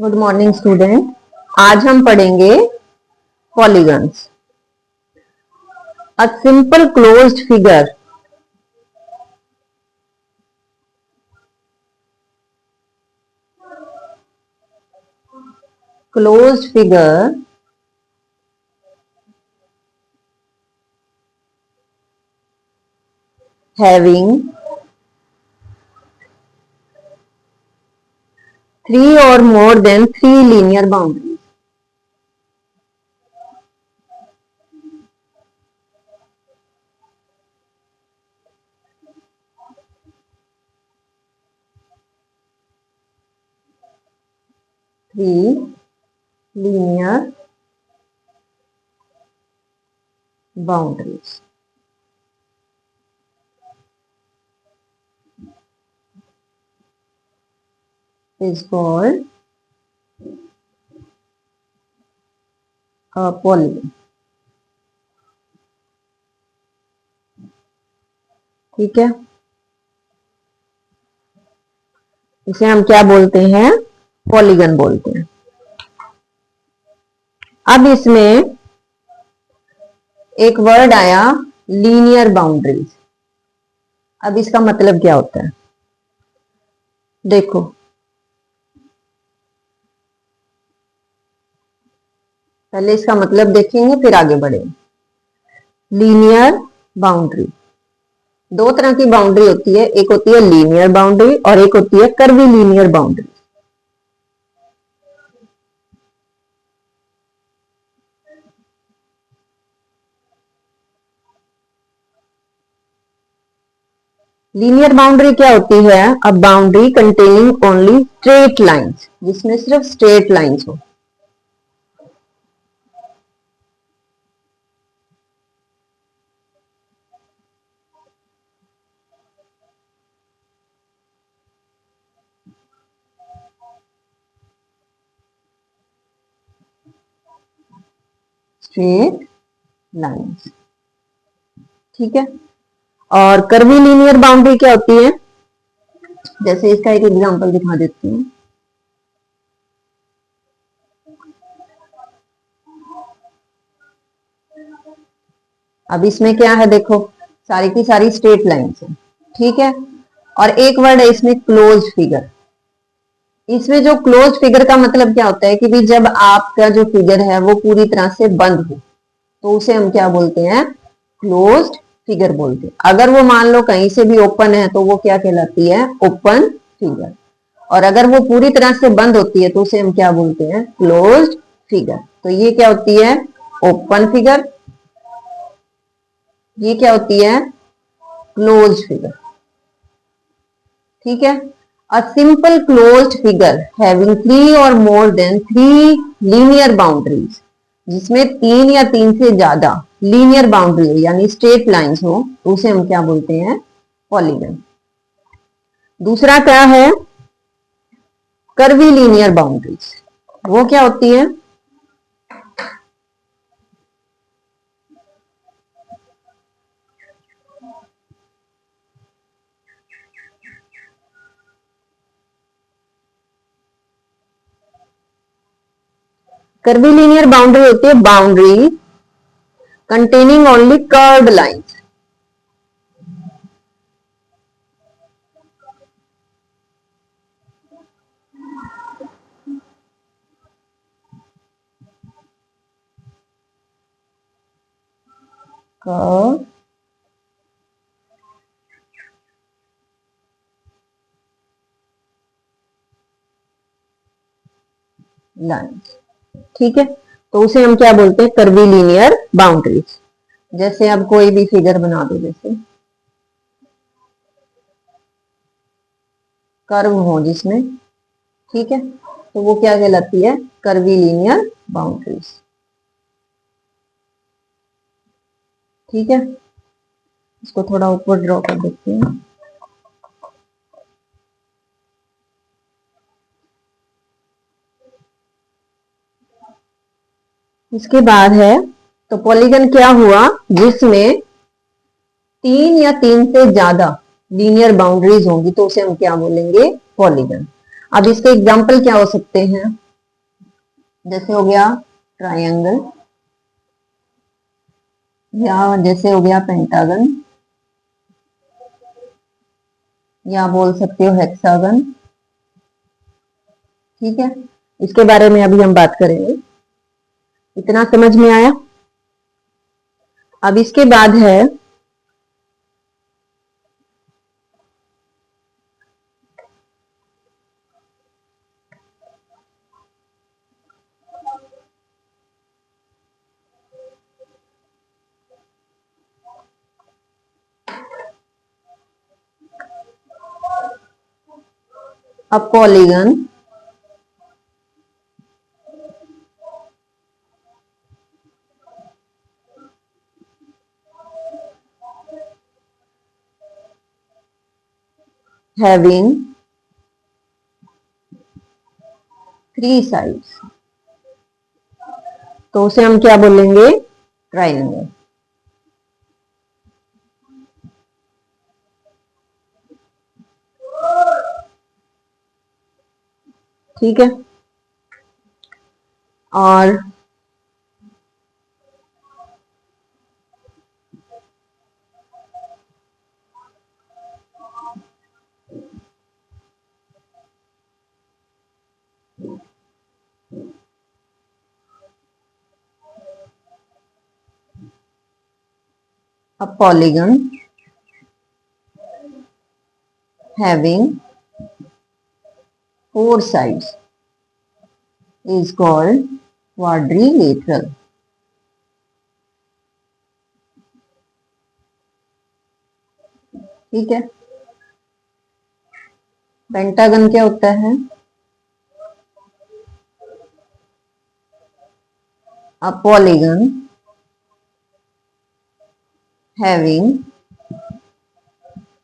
Good morning student. आज हम पढ़ेंगे polygons. A simple closed figure having three or more than three linear boundaries. Three linear boundaries is called a polygon. ठीक है, इसे हम क्या बोलते हैं? पॉलीगन बोलते हैं। अब इसमें एक वर्ड आया लीनियर बाउंड्रीज। अब इसका मतलब क्या होता है? देखो, पहले इसका मतलब देखेंगे फिर आगे बढ़ेंगे। लीनियर बाउंड्री, दो तरह की बाउंड्री होती है, एक होती है लीनियर बाउंड्री और एक होती है curvy linear boundary. Linear boundary क्या होती है? A boundary containing only straight lines, जिसमें सिर्फ स्ट्रेट लाइंस हो। स्ट्रेट लाइंस, ठीक है। और कर्वी लीनियर बाउंड्री क्या होती है? जैसे इसका एक एग्जांपल दिखा देती हूँ। अब इसमें क्या है? देखो, सारी की सारी स्ट्रेट लाइंस है, ठीक है। और एक वर्ड है इसमें क्लोज फिगर। इसमें जो क्लोज फिगर का मतलब क्या होता है कि भी जब आपका जो फिगर है वो पूरी तरह से बंद हो तो उसे हम क्या बोलते हैं? क्लोज्ड फिगर बोलते हैं। अगर वो मान लो कहीं से भी ओपन है तो वो क्या कहलाती है? Open figure. और अगर वो पूरी तरह से बंद होती है तो उसे हम क्या बोलते हैं? Closed figure. तो ये क्या होती है? Open figure. ये क्या होती है? क्लोज फिगर, ठीक है। A simple closed figure having three or more than three linear boundaries, जिसमें तीन या तीन से ज्यादा लीनियर बाउंड्री हो यानी स्ट्रेट लाइंस हो, तो उसे हम क्या बोलते हैं? पॉलीगन। दूसरा क्या है? Curvy linear boundaries. वो क्या होती है? कर्वी लीनियर बाउंड्री होती है boundary containing only curved lines. Curve lines, ठीक है। तो उसे हम क्या बोलते हैं? Curvy linear boundaries. जैसे अब कोई भी फिगर बना दो, जैसे कर्व हो जिसमें, ठीक है, तो वो क्या कहलाती है? कर्वी लीनियर बाउंड्रीज, ठीक है। इसको थोड़ा ऊपर ड्रॉ कर देते हैं। इसके बाद है, तो पॉलीगन क्या हुआ? जिसमें तीन या तीन से ज्यादा लीनियर बाउंड्रीज होंगी तो उसे हम क्या बोलेंगे? पॉलीगन। अब इसके एग्जाम्पल क्या हो सकते हैं? जैसे हो गया ट्रायंगल, या जैसे हो गया पेंटागन, या बोल सकते हो हेक्सागन। ठीक है, इसके बारे में अभी हम बात करेंगे। इतना समझ में आया? अब इसके बाद है a polygon having three sides, तो उसे हम क्या बोलेंगे? ट्राइंगल। ठीक है, और a polygon having four sides is called quadrilateral। ठीक है, पेंटागन क्या होता है? a polygon having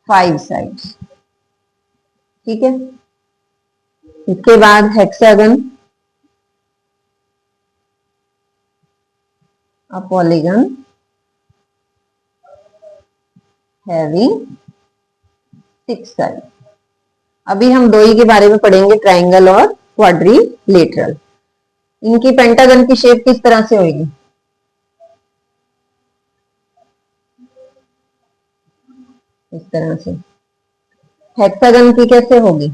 five sides. ठीक है, इसके बाद hexagon, a polygon having six side. अभी हम दो ही के बारे में पढ़ेंगे, ट्राइंगल और क्वाड्रिलेटरल। इनकी पेंटागन की शेप किस तरह से होगी? इस तरह से। हेक्सागन की कैसे होगी?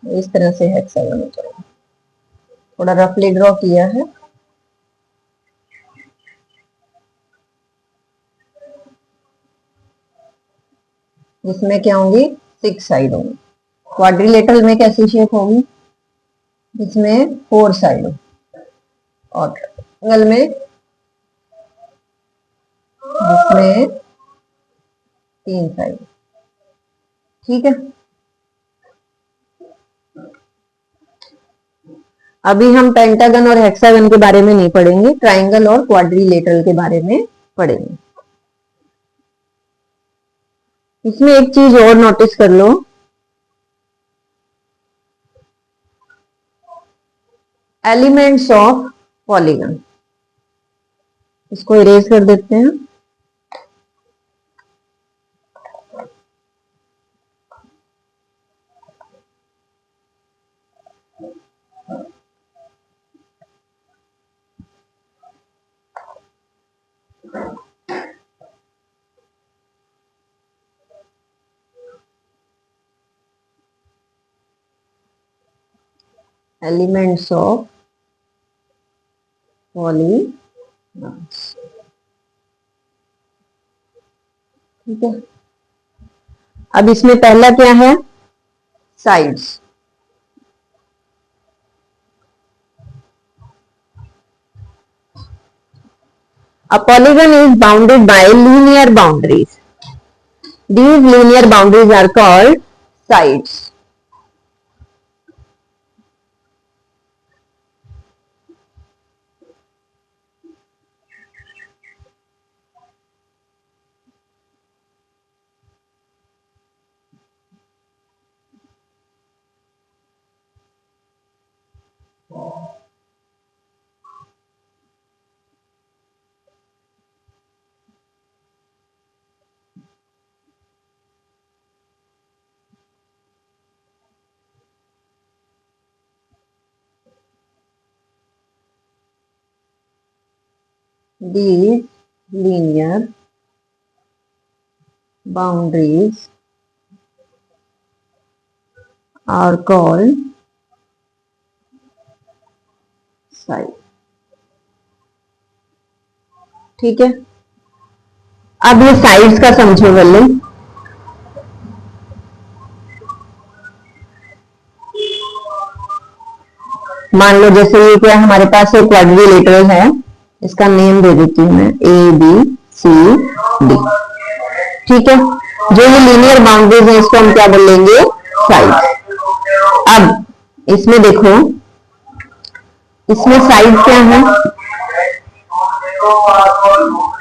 इस तरह से हेक्सागन हो जाएगा। थोड़ा रफली ड्रॉ किया है। इसमें क्या होंगी? सिक्स साइड होंगी। क्वाड्रिलेटरल में कैसी शेप होगी? इसमें फोर साइड हो, और ट्रायंगल में जिसमें तीन साइड। ठीक है, अभी हम पेंटागन और हेक्सागन के बारे में नहीं पढ़ेंगे, ट्राइंगल और क्वाड्रिलेटरल के बारे में पढ़ेंगे। इसमें एक चीज और नोटिस कर लो, एलिमेंट्स ऑफ पॉलीगन। इसको इरेज कर देते हैं। Elements of polygons. ठीक है, अब इसमें पहला क्या है? Sides. A polygon is bounded by linear boundaries. These linear boundaries are called sides. these linear boundaries are called side। ठीक है, अब ये साइड्स का समझो पहले। मान लो जैसे ये क्या हमारे पास एक क्वाड्रिलेटरल है, इसका नेम दे देती हूं मैं ए बी सी डी। ठीक है, जो ये लीनियर बाउंड्रीज है इसको हम क्या बोलेंगे, साइड। अब इसमें देखो, इसमें साइड क्या है,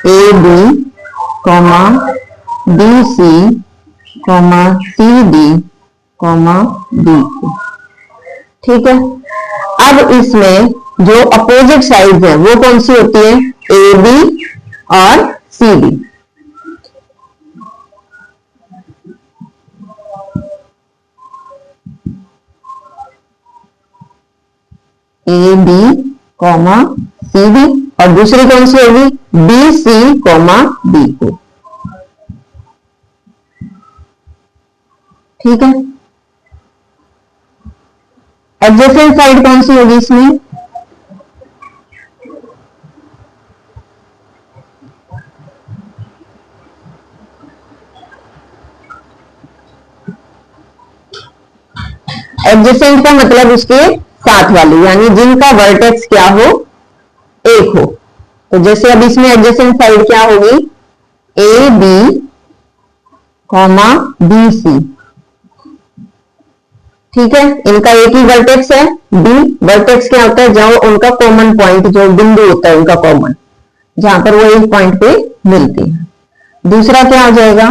A B comma B C comma C D comma D. ठीक है, अब इसमें जो अपोजिट साइड्स है वो कौन सी होती है, ए बी और C D. A B comma C D, और दूसरी कौन सी होगी, बी सी कॉमा डी को। ठीक है, एडजेसेंट साइड कौन सी होगी इसमें, एडजेसेंट का मतलब उसके साथ वाली, यानी जिनका वर्टेक्स क्या हो, एक हो। तो जैसे अब इसमें एडजेसेंट साइड क्या होगी, A B comma B C. ठीक है, इनका एक ही वर्टेक्स है बी। वर्टेक्स क्या होता है, जहां उनका कॉमन पॉइंट, जो बिंदु होता है उनका कॉमन, जहां पर वो एक पॉइंट पे मिलती है। दूसरा क्या हो जाएगा,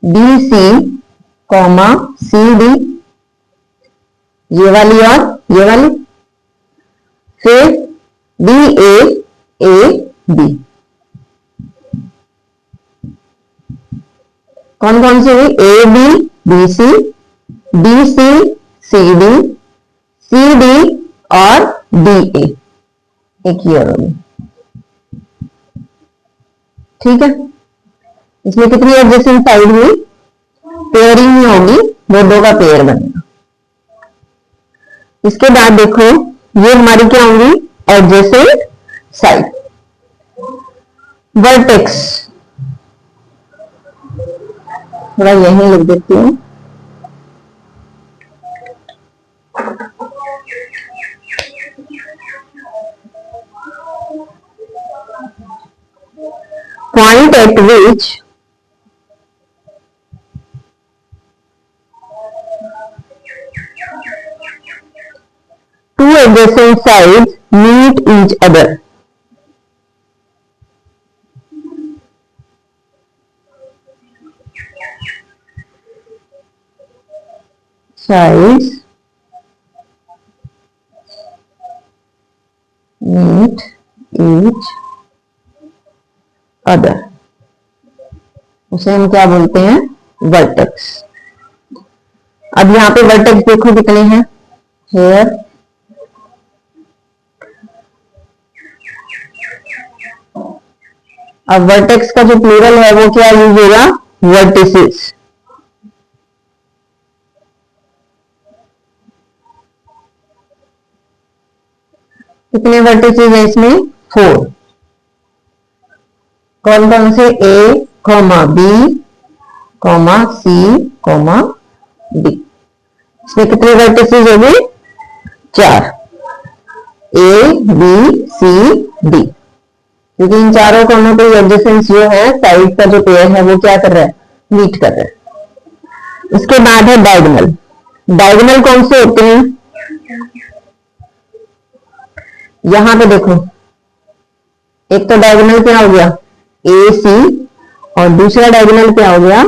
B C comma C D, ये वाली और ये वाली। फिर बी ए बी, कौन कौन सी हुई, A B B C, B C C D और डी ए, एक ही और होगी। ठीक है, इसमें कितनी एडजेसेंट साइड हुई, पेयरिंग में होगी, वो दो का पेयर बनेगा। इसके बाद देखो ये हमारी क्या होंगी, एडजेसेंट साइड। वर्टेक्स थोड़ा यहीं लिख देती हूं, point at which two adjacent sides meet each other। Sides meet each other, उसे हम क्या बोलते हैं, वर्टेक्स। अब यहां पे वर्टेक्स देखो कितने हैं, हेयर, अब वर्टेक्स का जो प्लूरल है वो क्या यूज होगा, वर्टिसेस। कितने वर्टिसेस है इसमें, 4। कौन कौन से, ए comma B comma C comma D. इसमें कितने वर्टिसेस होंगे, 4, ए बी सी डी। क्योंकि इन चारों कोनों पे एडजेसेंट जो है, साइड का जो पेयर है वो क्या कर रहा है, मीट कर रहा है। इसके बाद है डायगोनल। डायगोनल कौन से होते हैं, यहां पे देखो, एक तो डायगोनल क्या हो गया, ए सी, और दूसरा डायगोनल क्या हो गया,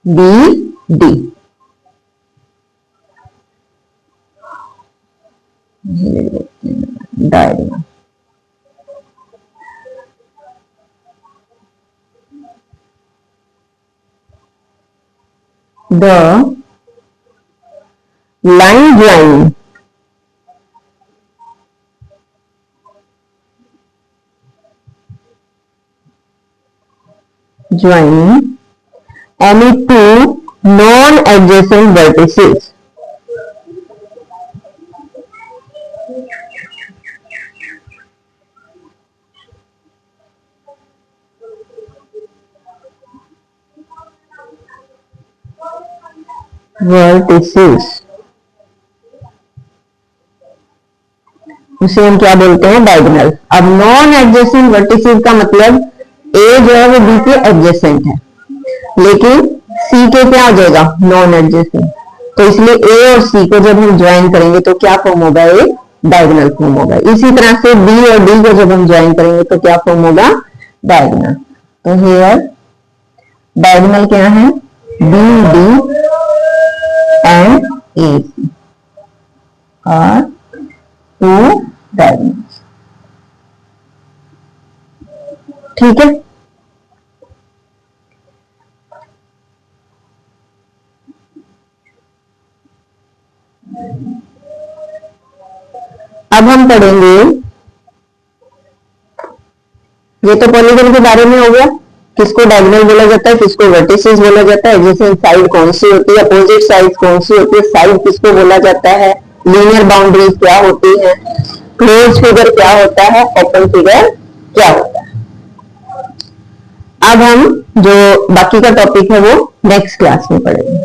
B D. Diagonal, the line drawing joining any two non-adjacent vertices. उसे हम क्या बोलते हैं, डायगोनल। अब नॉन एडजेसेंट वर्टिसेस का मतलब ए जो है वो बी के एडजेसेंट है, लेकिन सी के क्या हो जाएगा, नॉन एडजेसेंट। तो इसलिए ए और सी को जब हम ज्वाइन करेंगे तो क्या फॉर्म होगा, एक डायगोनल फॉर्म होगा। इसी तरह से बी और डी को जब हम ज्वाइन करेंगे तो क्या फॉर्म होगा, डायगोनल। तो हियर डायगोनल क्या है, बी डी एंड ए सी और टू डायगोनल्स। ठीक है, अब हम पढ़ेंगे, ये तो पॉलीगन के बारे में हो गया, किसको डायगोनल बोला जाता है, किसको वर्टिसेस बोला जाता है, जैसे साइड कौन सी होती है, अपोजिट साइड कौन सी होती है, साइड किसको बोला जाता है, लीनियर बाउंड्रीज क्या होती है, क्लोज फिगर क्या होता है, ओपन फिगर क्या होता है। अब हम जो बाकी का टॉपिक है वो नेक्स्ट क्लास में पढ़ेंगे।